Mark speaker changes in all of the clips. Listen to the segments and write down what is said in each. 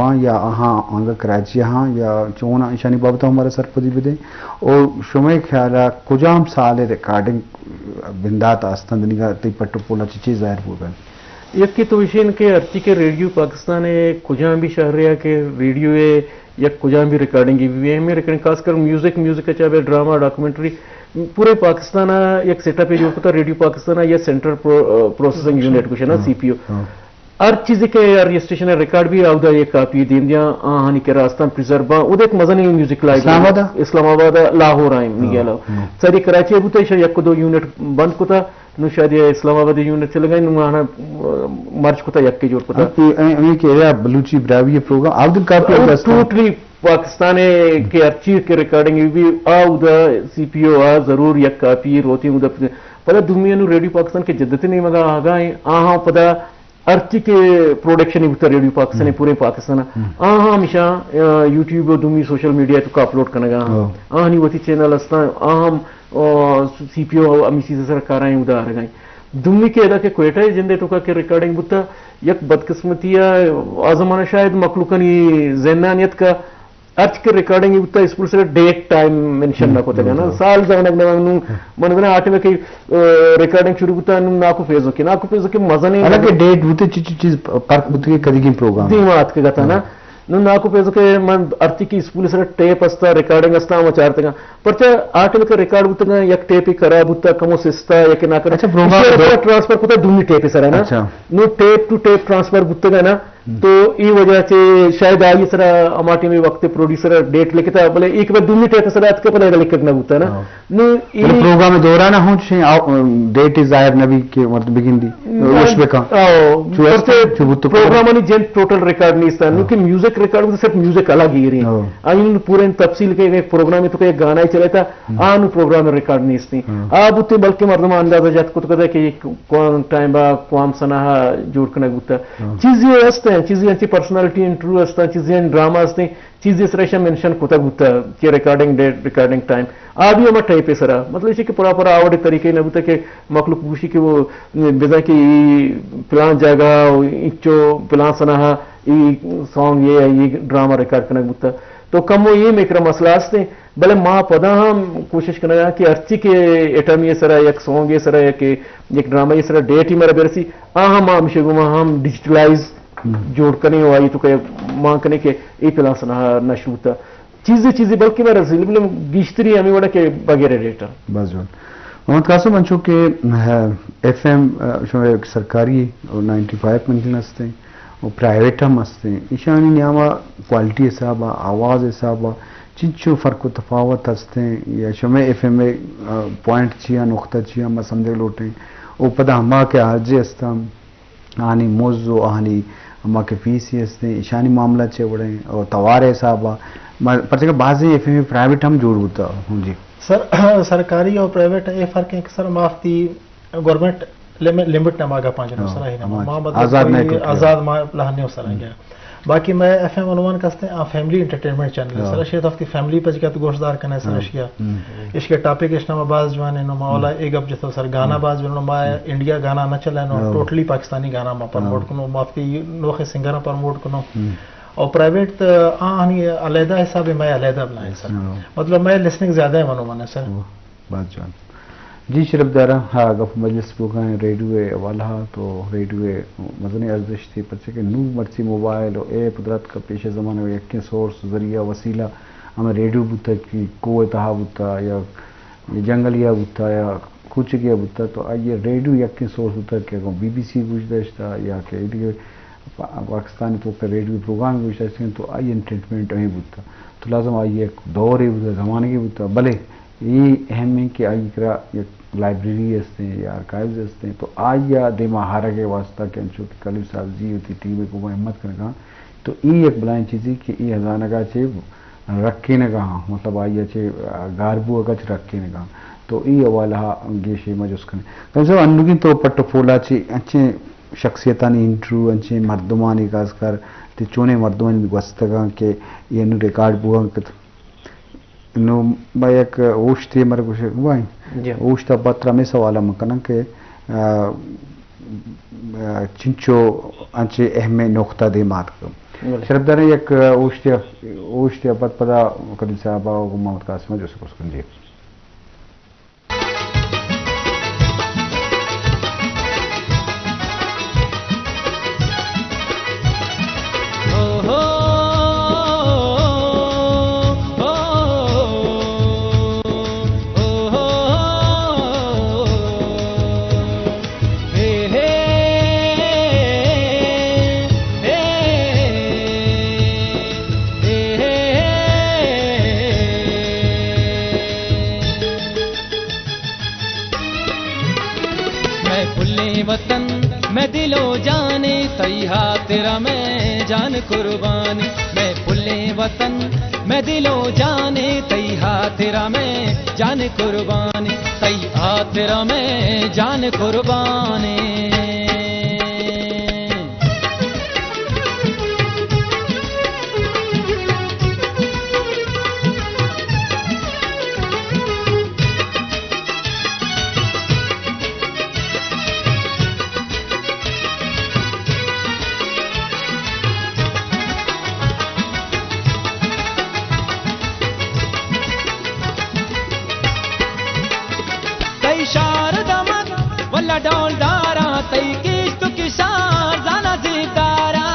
Speaker 1: باں یا آہاں آنگا کراچی ہاں یا چونا ایشانی بابتا ہمارا سرپدی بدیں اور شمع خیالہ کجام سال ریکارڈنگ بندات آستان دنگا تی پٹو پولا چیز ظاہر ہوگا
Speaker 2: یک کی تو وشین کے ارچی کے ریڈیو پاکستان کجام بھی شہریہ کے ریڈیو یا کجام بھی ریکارڈنگ بھی میں ریکارڈنگ خاص کر میوزک کا چاہے ڈرامہ ڈاکومنٹری پورے پاکستان ایک سیٹ اپ ہے جو پتا ریڈیو پاکستان یا سینٹرل پروسیسنگ یونٹ کچھ ہے نا سی پی او ہر چیز کے یار یہ اسٹیشن ریکارڈ بھی آؤدا ایک کاپی دین دیا ہانی کے راستہ پریزربا ادھر ایک مزہ نہیں میوزک لائب اسلام آباد لاہور آئیں نہیں گیا ساری کراچی ابو تو شاید یک دو یونٹ بند کو تھا نو شاید اسلام آباد یونٹ چلے گئے نو آنا مرچ کو تھا یک کے جوڑ کو تھا
Speaker 1: بلوچی براوی پروگرام آؤدن کاپی
Speaker 2: ٹوٹلی پاکستان کے ارچی کے ریکارڈنگ بھی آؤدا سی پی او آ ضرور یک کاپی روتی ادھر پتا دنیا نو ریڈیو پاکستان کے جدت نہیں مگا آگاہیں آہاں پتا ارچی کے پروڈکشن ہوتا ریڈیو پاکستان پورے پاکستان آہاں ہمیشہ یوٹیوب دومی سوشل میڈیا تو کا اپلوڈ کرنے گا آہنی وتی چینل استا آہم سی پی او امی سی سر کارائیں ادا آ گئیں دمی کے ادا کے کوئٹہ جندے تو کا کہ ریکارڈنگ بتا یک بدقسمتی آزمانہ شاید مخلوقانی ذہنانیت کا ارچ کے ریکارڈنگ ہوتا اس پر سے ڈیٹ ٹائم مینشن نہ ہوتا ہے نا سال زمانہ میں من بنا آٹھ میں کہ ریکارڈنگ شروع ہوتا ہے ناکو فیزو کے مزہ نہیں
Speaker 1: حالانکہ ڈیٹ ہوتے چیز پرک ہوتی ہے کدی کی پروگرام
Speaker 2: دیمات کے گتا نا ناکو پیزو کے من ارچی کی اسپول سے ٹیپ استا ریکارڈنگ استا ہم چارتے گا پرچہ آٹھ میں کا ریکارڈ ہوتا گا یک ٹیپ ہی خراب ہوتا کمو سستا یا کہ نہ کرے ٹرانسفر ہوتا دومی ٹیپ سر ہے نا نو ٹیپ ٹو ٹیپ ٹرانسفر ہوتا گا نا تو یہ وجہ سے شاید آئی سر اماٹی میں وقت پروڈیوسر ڈیٹ لکھتا ہے بولے ایک بار دومی ٹیپ سر ات کے پہلے لکھنا ہوتا ہے نا نو
Speaker 1: پروگرام میں دورانہ ہوں ڈیٹ از ظاہر نبی کے مطلب بگن دی اس میں کا
Speaker 2: پروگرام نہیں جن ٹوٹل ریکارڈ نہیں استا کیونکہ میوزک ریکارڈ صرف میوزک الگ ہی رہی آئین پورے تفصیل کے ایک پروگرام میں تو ایک گانا ہی چلے تھا آن پروگرام میں ریکارڈ نہیں استی آپ ہوتے بلکہ مردم اندازہ جات کو تو کہتا ہے کہ کون ٹائم با قوام سناہا جوڑ کرنا ہوتا چیزیں ہستے ہیں چیزیں انتی پرسنالٹی انٹرو ہستا چیزیں ڈراما ہستے چیزیں سرشا مینشن کوتا ہوتا کہ ریکارڈنگ ڈیٹ ریکارڈنگ ٹائم آبی ہمیں ٹائپ ہے سرا مطلب اسی کہ پورا پورا آوڑے طریقے نہ ہوتا کہ مخلوق بوشی کہ وہ بزا کہ پلان جگہ انچو پلان سناہا یہ سانگ یہ ڈراما ریکارڈ کرنا ہوتا تو کم وہ یہ میکرا مسئلہ ہستے بلے ماں پدا ہم کوشش کرنا گا کہ ارچی کے ایٹم یہ سرا یک سانگ یہ سرا یک ڈرامہ یہ سرا ڈیٹ ہی میرا بیرسی ہم ہمیشہ گما ہم ڈیجیٹلائز جوڑ کرنے ہو آئی تو کہ ماں کرنے کے ای پلان سناہا نشر ہوتا چیزیں بلکہ میرا ذیل گیشتری ہمیں وڑا کہ بغیر ڈیٹا
Speaker 1: بس جون محمد قاسم انچو کہ ایف ایم سرکاری 95 منزل ہستے ہیں اور پرائیویٹ ہم ہستے ہیں ایشانی نیامہ کوالٹی حساب آواز حساب چنچو فرق و تفاوت ہستے ہیں یا شمع ایف ایم میں پوائنٹ چیا نقطہ چیا ہم سمجھے لوٹیں او پتہ ہما کے حاجے ہستا آنی موضوع آنی ہما کے فیسی ہستے ہیں ایشانی معاملہ چے وڑیں اور توار حساب پرچہ کہ بعضی ایف ایم پرائیویٹ ہم جوڑ ہوتا ہوں جی
Speaker 3: سر سرکاری اور پرائیویٹ یہ فرق ہے کہ سر معافتی گورنمنٹ لمٹ نہ ماگا پانچ نو سر آزاد لہنے سر گیا باقی میں ایف ایم عنوان کرتے ہیں فیملی انٹرٹینمنٹ چینل سر اشیاء ہفتی فیملی پہ جگہ گوشت دار کرنا ہے سر اشیاء اس کے ٹاپک اس نام باز جو ہے نما والا ایک اب جیسا سر گانا باز جو نما انڈیا گانا نہ چلا ہے ٹوٹلی پاکستانی گانا میں پروموٹ کنو معافتی نوخ سنگر پروموٹ کنو اور پرائیویٹ آنی علیحدہ حساب میں علیحدہ بنائے سر مطلب میں لسننگ زیادہ ہے منو من ہے سر
Speaker 1: بات جان جی شرف دارہ ہاں گف مجلس پوکائیں ریڈیو والا تو ریڈیو مدنی ارزش تھی پچھے کہ نو مرچی موبائل اور ایپ قدرت کا پیش زمانے میں یقین سورس ذریعہ وسیلہ ہمیں ریڈیو بتا کی قوت ہا بتا یا جنگلیا بتا یا کچھ کیا بتا تو آئیے ریڈیو یقین سورس ہوتا ہے کہ بی بی سی گوشت تھا یا کہ پاکستانی تو ریڈیو پروگرام گوشت تو آئیے انٹرٹینمنٹ نہیں بتا تو لازم آئیے ایک دور ہی بتا زمانے کی بتا بھلے یہ اہم ہے کہ آئی کرا لائبریری ہستے ہیں یا آرکائیوز ہستے ہیں تو آئیا دے مہارا کے واسطہ کہ انچو کہ کلو صاحب جی ہوتی ٹیم کو ہمت کرنے کا تو ای ایک بلائیں چیزی کہ ای ہزانہ کا چھے رکھے نہ کہاں مطلب آئیا چھے گاربو اگا چھے رکھے نہ کہاں تو ای اوالہ گیشے مجھوز کرنے کم سے انوگین تو پٹو پھولا چھے انچے شخصیتانی انٹرو انچے مردمانی خاص کر تے چونے مردمانی واسطہ کہ یہ انو ریکارڈ بوہاں کتا نو با یک اوشتی مرے کچھ ہوائیں اوشتا پترہ میں سوالا مکنن کہ چنچو انچے اہم نقطہ دے مات کم شرف داریں یک اوشتی پت پدا قدیم صاحبہ و محمد قاسمہ جو سکوس کنجی
Speaker 4: وطن میں دل و جانے تیہا تیرا میں جان قربانی میں پلے وطن میں دل و جانے تیہا تیرا میں جان قربانی تیہا تیرا میں جان قربانی ڈول دارا تئی کشت کشار زانا زیدارا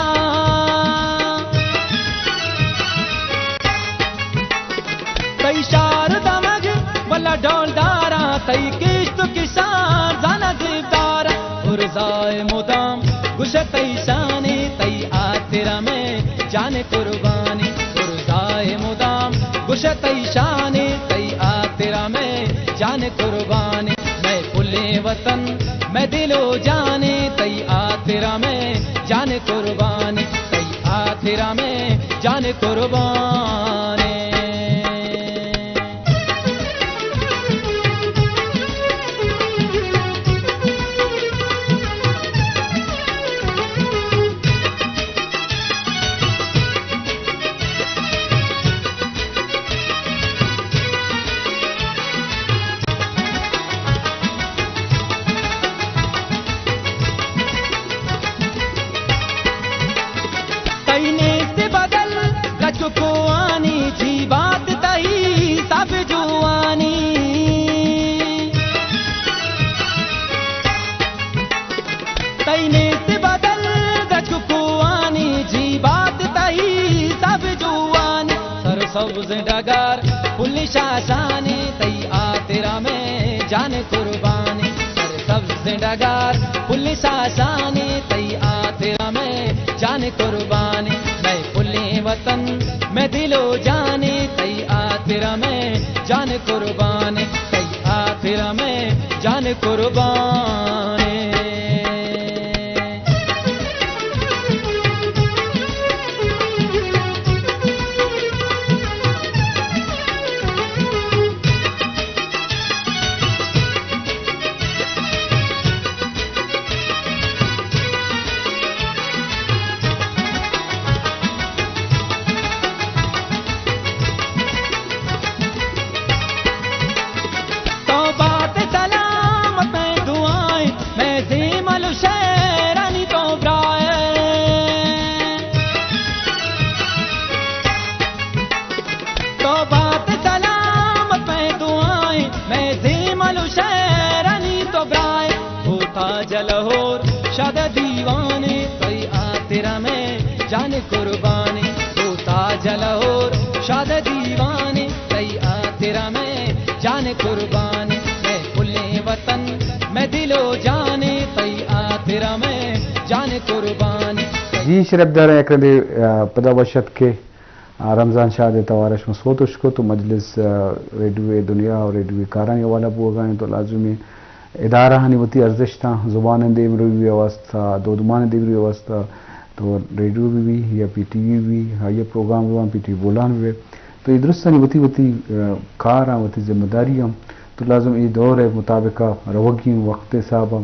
Speaker 4: تئی شار دمگ ولا ڈول دارا تئی کشت کشار زانا زیدارا ارزائے مدام گش تئی شانی تئی آترا میں جان قربانی ارزائے مدام گش تئی شانی تئی آترا میں جان قربانی میں پلے وطن میں دل و جانے تئی آترا میں جان قربانی تئی آترا میں جان قربانی سبز ڈگر پلی شاشانی تئی آترا میں جان قربانی سر سبز ڈگر پلی شاشانی تئی آترا میں جان قربانی میں پلی وطن میں دل و جانے تئی آترا میں جان قربانی تئی آترا میں جان قربانی جلہور شاد دیوانے تئی آترا میں جان قربانی ہوتا جلہور شاد دیوانے تئی آترا میں جان قربانی میں پلے وطن میں دل و جانے تئی آترا میں جان قربانی
Speaker 1: جی شرف دار اکرد پدا وشت کے رمضان شاد توارش مسوتش کو تو مجلس ریڈیو دنیا اور ریڈیو کارانی والا بوگائیں تو لازمی ادارہ ہنیوتی ارزش تھا زبان دیمری ویوستھا دودمان دیمری ویوستھا تو ریڈیو بھی یا پی ٹی وی بھی یہ پروگرام بھی پی ٹی وی بولان بھی تو یہ درست ہنیوتی وتی کار ہیں وتی ذمہ داری ہم تو لازم یہ دور ہے مطابقہ روگی وقت صاحب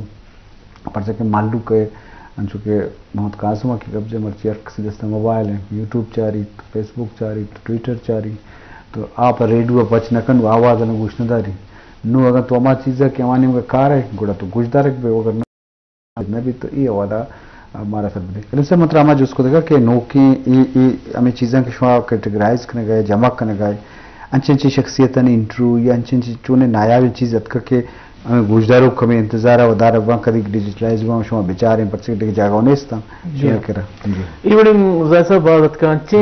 Speaker 1: پر سے کہ معلوم کہ چونکہ محمد قاسمہ کی قبضے مرچی ارکسی دستہ موبائل ہیں یوٹیوب چاری تو فیس بک چاری تو ٹویٹر چاری تو آپ ریڈیو بچ نکن آواز نہ گوش نہ داری نو اگر تو اما چیز ہے کہ امانی کا کار ہے گوڑا تو گوش دارک بے اگر نہ بھی تو یہ والا हमारा सर बदे सर मतलब हमारा जिसको देखा कि नौकी हमें चीज़ें के शुआ कैटेगराइज करने गए जमा करने गए अच्छी शख्सियत ने इंटरव्यू या अच्छी चूने नायाब चीज़ अत करके हमें गुजदारों कमी इंतजार वदार वहाँ कभी डिजिटलाइज हुआ शुआ बेचारे पर्टिकुलर जगह होनेस्ता करा
Speaker 2: इवड़ी जैसा बात का अच्छे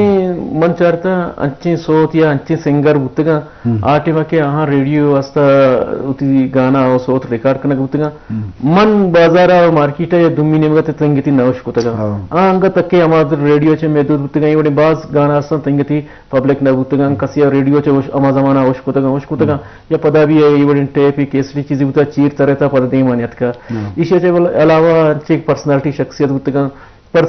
Speaker 2: मन चाहता अच्छे सोत या अच्छे सिंगर बुतगा आटे वाके यहाँ रेडियो वास्ता उती गाना और सोत रिकॉर्ड करना बुतगा मन बाजारा और मार्केट है दुम्मी ने मगते तंगती नवश बुतगा आंग तक के हमारे रेडियो चे में दूध बुतगा इवड़ी बाज गाना वास्ता तंगती पब्लिक न बुतगा कसिया रेडियो चे अमा जमाना वश बुतगा या पदा भी है इवड़ी टेप केसरी चीज़ बुता चीर तरह था पर नहीं मानियत का इसे चे अलावा अच्छी पर्सनालिटी शख्सियत बुतगा पर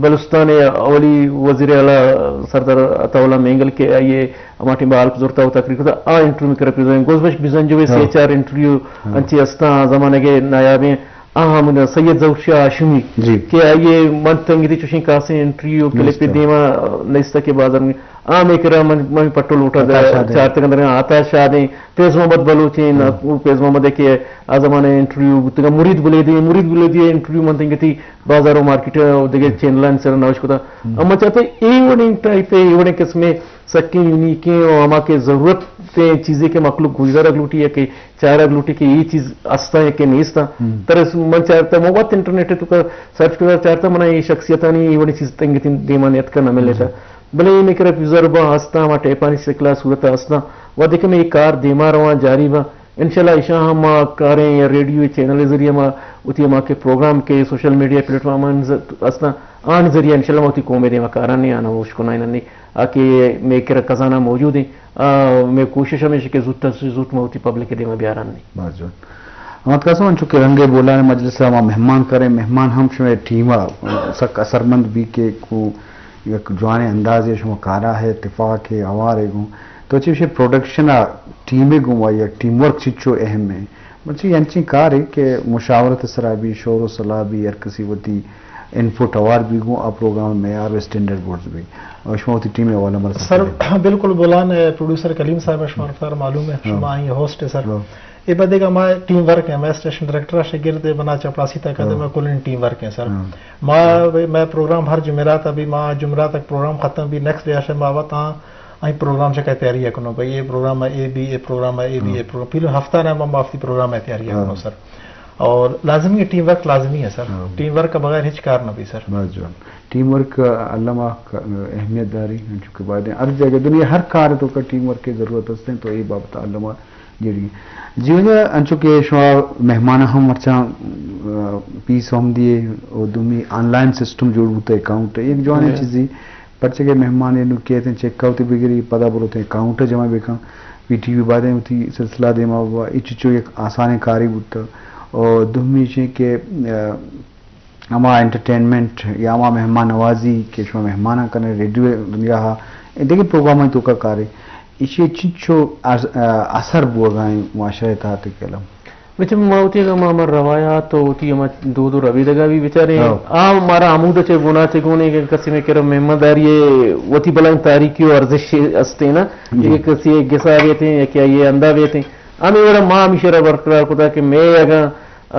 Speaker 2: बलुस्तान अवली वजीर अला सरदार अताउल्ला मेंगल के ये हमारी बाल जोरता होता क्रिकेट आ इंटरव्यू कर प्रेजेंट गोजबश बिजन जो से चार इंटरव्यू अच्छी अस्ता जमाने के नायाबे हम सैयद जौशिया आशमी के ये मन तंगी चुशी का से इंटरव्यू के लिए देवा नस्ता के बाजार में आम एक मन पट्टोल उठा चार तक अंदर आता शादी फैज मोहम्मद बलूची फैज मोहम्मद के आजमाने इंटरव्यू बुतगा मुरीद बुले दिए इंटरव्यू मन तंगी थी बाजारों मार्केट देखे चैनल सर नवश को था हम चाहते इवनिंग टाइप पे इवनिंग किस्में सक्की यूनिके और हमा के जरूरत चीजें के मखलूक गुजर अगलूटी है कि चार अगलूटी की ये चीज अस्ता है कि नहीं अस्ता तरह मन चाहता मोबाइल इंटरनेट है तो का सर्च कर चाहता मना ये शख्सियत नहीं ये वाली चीज तंगी थी देमानियत का न मिलेता भले ये मेरा तजुर्बा हंसता वहाँ टेपानी से क्लास सूरत हंसता वह देखे मैं ये कार देमा रहा जारी बा इंशाल्लाह इशा हम कारें या रेडियो चैनल जरिए माँ उती माँ के प्रोग्राम के सोशल मीडिया प्लेटफॉर्म हंसता आन जरिए इंशाल्लाह उती को मेरे कारा नहीं आना उसको नहीं आके मैं के खजाना मौजूद है मैं कोशिश हमेशा के जुट से जुट में उती पब्लिक के देमा बिहार नहीं
Speaker 1: बस जो हम कैसा मन चुके रंगे बोला मजलिस हम मेहमान करें मेहमान हम शुमे टीमा सक असरमंद भी के को एक जवाने अंदाज है शुमा कारा है इत्तेफाक है आवार है तो अच्छी प्रोडक्शन टीमें गुआ या टीम वर्क चिचो अहम है बच्ची यांची कार है कि मुशावरत सराबी शोर सलाह भी यार किसी वती इनपुट अवार भी गो आ प्रोग्राम में यार स्टैंडर्ड बोर्ड्स भी और शुमावती टीम वाला मर
Speaker 3: सर बिल्कुल बोलान प्रोड्यूसर कलीम साहब शुमार सर मालूम है शुमा ही होस्ट है सर ये बदेगा मैं टीम वर्क है मैं स्टेशन डायरेक्टर शागिर्द बना चपरासी तक मैं कुल टीम वर्क है सर मैं प्रोग्राम हर जुमेरात अभी माँ जुमेरात तक प्रोग्राम खत्म भी नेक्स्ट डे आशे मावत हाँ आई प्रोग्राम से क्या तैयारी है कनो भाई ये प्रोग्राम है ए बी ए प्रोग्राम है ए बी ए प्रोग्राम फिर हफ्ता ना मैं माफी प्रोग्राम है तैयारी है कनो सर और लाजमी है टीम वर्क लाजमी है सर टीम वर्क का बगैर हिच कार न भी सर
Speaker 1: जो टीम वर्क अल्लामा अहमियत दारी चूँकि बाद हर जगह दुनिया हर कार्य तो का टीम वर्क की जरूरत है तो ये बाबत अल्लामा जी जीवन अंचुके मेहमान हम अच्छा पीस हम दिए और दुमी ऑनलाइन सिस्टम जोड़ बुते अकाउंट एक जो है चीज़ पर्चे के मेहमान ये कहते हैं चेक आउट बिगड़ी पता बोलते हैं अकाउंट जमा बेका पीटीवी बातें होती सिलसिला देमा हुआ इचो एक आसान कारी बुत और दुमी चे के हमारा एंटरटेनमेंट या हमारा मेहमान नवाजी के शो मेहमान करने रेडियो दुनिया देखिए प्रोग्राम तो का कार्य इसे चिंचो असर बुआगाएं माशरे था तो केलम
Speaker 2: बच्चे माउती का मामर रवायात तो होती है दो रविदगा भी बेचारे हमारा आमूद चे गुना चे गुने के कसी में केरम मेहमानदार ये वती बलाइन तारीखी और अर्जिश अस्ते ना ये कसी गेसा वेते या क्या ये अंदा वेते हमें वाला माँ मिशरा बरकरार को कि मैं अगर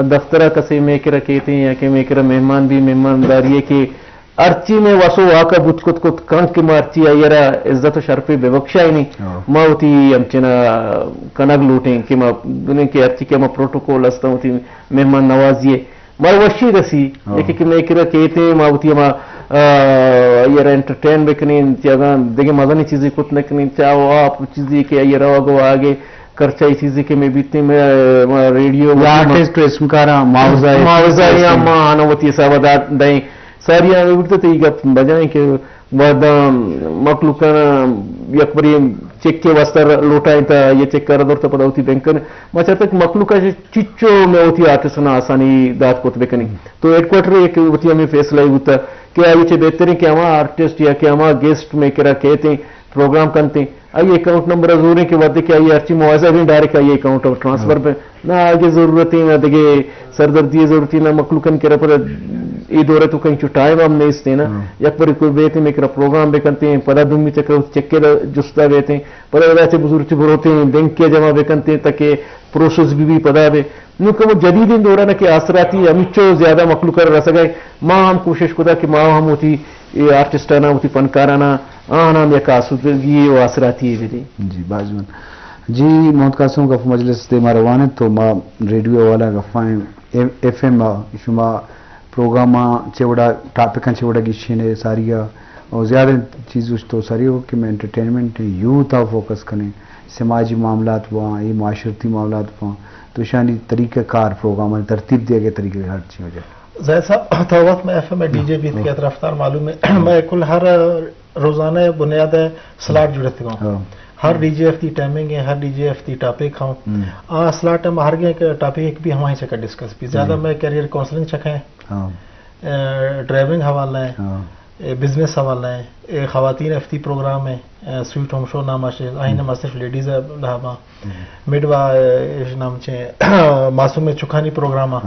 Speaker 2: दफ्तरा कसे में केरा कहते हैं या कि मैं केरा मेहमान भी मेहमानदारी के अर्ची में वसो वाका बुचकुत कुत कंक की मारची आयरा इज्जत शर्फे बेबख्शा ही नहीं माउती हमचना कनग लूटें कि मां दुनिया के अर्ची के मां प्रोटोकॉल अस्ता होती मेहमान नवाजिए मां वशी रसी एक कि मैं किरा कहते माउती मां यार एंटरटेन बेकनी त्यागा देखे मजा नहीं चीजें कुछ न कनी चाहो आप चीजें के यार आगो आगे खर्चा चीजें के मैं बीतने में रेडियो
Speaker 1: आर्टिस्ट इसमकारा
Speaker 2: मावजा या मां अनवती सावदा दई सारिया उठते ಈಗ बजाएं के बाद मखलूकन यकबरी चेक के वास्ते लोटाएं ता ये चेक कर दर तो पता होती बैंक ने मचा तक मखलूका चिच्चो में होती आर्टिस्ट ना आसानी दात को बेकनी तो हेडक्वार्टर एक होती हमें फैसला होता कि आगे चे बेहतर है कि हम आर्टिस्ट या कि हम गेस्ट में करा कहते प्रोग्राम करते आइए अकाउंट नंबर जोरे के बाद कि आइए अर्ची मुआवजा भी डायरेक्ट आइए अकाउंट और ट्रांसफर पे ना आगे जरूरतें ना देखे सरदर्दी जरूरती ना मखलूकन के पर ये दौरे तो कहीं टाइम हम नहीं इसते ना यक पर कोई बेते में प्रोग्राम भी करते हैं पदा दुम चक्कर चक्के जुस्ता बेते हैं पदा वैसे बुजुर्ग होते हैं बैंक के जमा भी करते हैं ताकि प्रोसेस भी पदा बे नु कब जदीद इन दौरा ना कि आसराती अमिचो ज्यादा मखलूक कर रस गए माँ हम कोशिश खुदा कि माँ हम होती ये आर्टिस्टाना होती फनकाराना नाम या कासुदगी वो आसराती है
Speaker 1: जी बाजवन जी मोहम्मद कासिम गफ मजलिस दे मारवाने तो माँ रेडियो वाला गफाएं एफएम शुमा प्रोग्राम चेवड़ा टॉपिक चेवड़ा गिशने सारिया और ज़्यादा चीज़ तो सारी हो कि मैं एंटरटेनमेंट यूथ आ फोकस करें समाजी मामलात हुआ ये माशरती मामलात हुआ तो शानी तरीक़ाकार प्रोग्राम तरतीब दिए गए तरीके हर चीज़ हो जाए
Speaker 3: जैसा तवत में एफ में डीजे भी की रफ्तार मालूम है मैं कुल हर रोज़ाना बुनियाद स्लाट जुड़ती हूँ हर डीजेएफ की टाइमिंग है हर डीजेएफ की टॉपिक हूँ स्लाट में हर के टॉपिक भी हमारे चक्कर डिस्कस भी ज़्यादा मैं कैरियर काउंसलिंग चखें ड्राइविंग हवाला है बिजनेस हवाला है खवातीन एफती प्रोग्राम है स्वीट होम शो नाम से आइन मा सिर्फ लेडीज है मिडवा नाम से मासूम चुखानी प्रोग्राम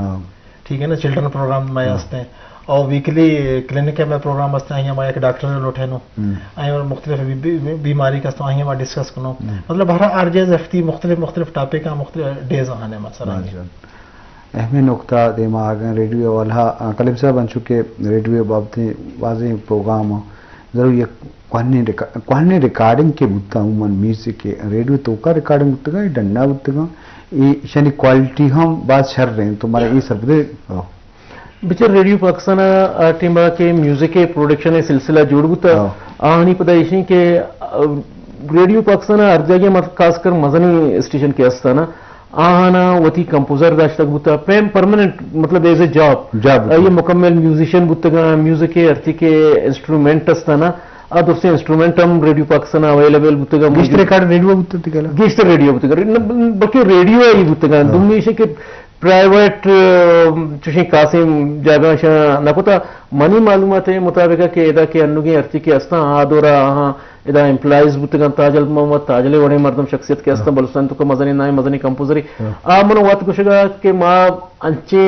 Speaker 3: ठीक है ना चिल्ड्रन प्रोग्राम में हंसते हैं और वीकली क्लिनिक में प्रोग्राम हंसते हैं एक डॉक्टर लोटे नो और मुख्तलिफ बीमारी का तो डिस्कस करो मतलब हर आरजेज एफती मुख्तलिफ टॉपिक का मुख्तलिफ डेज आने मसला
Speaker 1: अहम नुकता दिमाग रेडियो वाला कलीम साहब बन चुके रेडियो बाबत वाजे प्रोग्राम जरूर ये क्वानी रिकॉर्डिंग के बुत्ता उमन म्यूजिक के रेडियो तो का रिकॉर्डिंग बुत्ता डंडा बुत्ता ये शनि क्वालिटी हम बात छर रहे हैं तुम्हारे ये सर्वदे
Speaker 2: बिचार रेडियो पाकिस्तान टीमा के म्यूजिक के प्रोडक्शन है सिलसिला जोड़ बुत्ता आनी पता इसी के रेडियो पाकिस्तान हर जगह खासकर मजनी स्टेशन के आस्ताना आना वती कंपोजर दाश्तक बुता प्रेम परमानेंट मतलब एज ए जॉब ये मुकम्मल म्यूजिशियन बुतगा म्यूजिक के अर्थ के इंस्ट्रूमेंट अस्ताना आ दोस्ते इंस्ट्रूमेंट हम रेडियो पाकिस्तान अवेलेबल बुतगा
Speaker 1: गिस्ट रिकॉर्ड रेडियो बुतगा
Speaker 2: गिस्ट रेडियो बुतगा बल्कि रेडियो है बुतगा दुम्मी से के प्राइवेट चुशी कासिम जगह शा नकोता मनी मालूमात है मुताबिक के एदा के अन्नुगे अर्थ के अस्ता आदोरा हां इदा एम्प्लॉइज बुतगा ताजल मोहम्मद ताजले वड़े मर्दम शख्सियत के अस्ता बलुस्तान तो मजनी नाय मजनी कंपोजरी आ मनो वात कुशगा के मा अंचे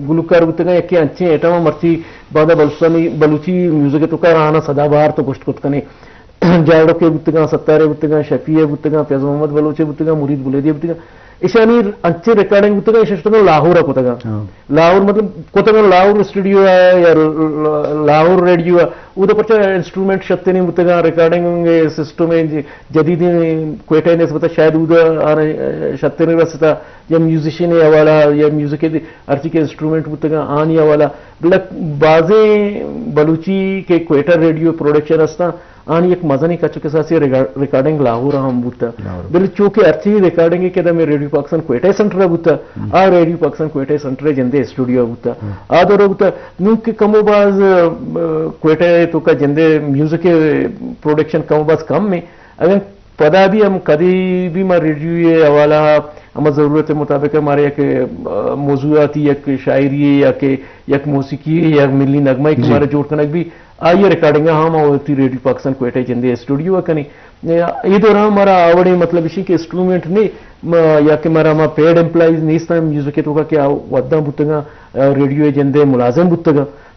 Speaker 2: गुलकार बुतगा यके अंचे एटा मर्ची बादा बलुस्तानी बलूची म्यूजिक तो का राना सदाबहार तो गोश्त कुतकने जाड़ो के बुतगा सत्तारे बुतगा शफीए बुतगा फैज मोहम्मद बलूची बुतगा मुरीद बुलेदी बुतगा ईशानी अच्छे रिकॉर्डिंग बुतगा इशतगा लाहौर कोतगा लाहौर मतलब कोतगा लाहौर स्टूडियो है या लाहौर रेडियो है उधर पर इंस्ट्रूमेंट शक्ति नहीं बुतगा रिकॉर्डिंग सिस्टम में जदीद क्वेटा ने बता शायद उधर आने शक्ति नहीं रसता या म्यूजिशियन है वाला या म्यूजिक के अर्ची के इंस्ट्रूमेंट बुतगा आनी वाला मतलब बाजे बलूची के क्वेटा रेडियो प्रोडक्शन हस्ता आणि एक मजा नहीं का चुके साथ रिकॉर्डिंग लाहौर हम बुता बिल चूंकि अच्छी रिकॉर्डिंग के दम रेडियो पाकिस्तान क्वेटा सेंटर बुता आ रेडियो पाकिस्तान क्वेटा सेंटर जंदे स्टूडियो बुता आ दो बुता नु के कमोबाज क्वेटा तो का जंदे म्यूजिक के प्रोडक्शन कमोबाज कम में अगर पदा भी हम कभी भी मैं रेडियो ये हवाला हम जरूरत के मुताबिक हमारे एक मौजूआती एक शायरी या के एक मौसीकी या मिली नगमा एक हमारे जोड़ कनक भी आइए रिकॉर्डिंग हम होती रेडियो पाकिस्तान क्वेटा जंदे स्टूडियो कनी ये दौरान हमारा आवड़े मतलब इसी के इंस्ट्रूमेंट नहीं या कि हमारा हमारा पेड एम्प्लॉइज नहीं था म्यूजिक के तो का क्या वद्दा बुतगा रेडियो जंदे मुलाजिम बुतगा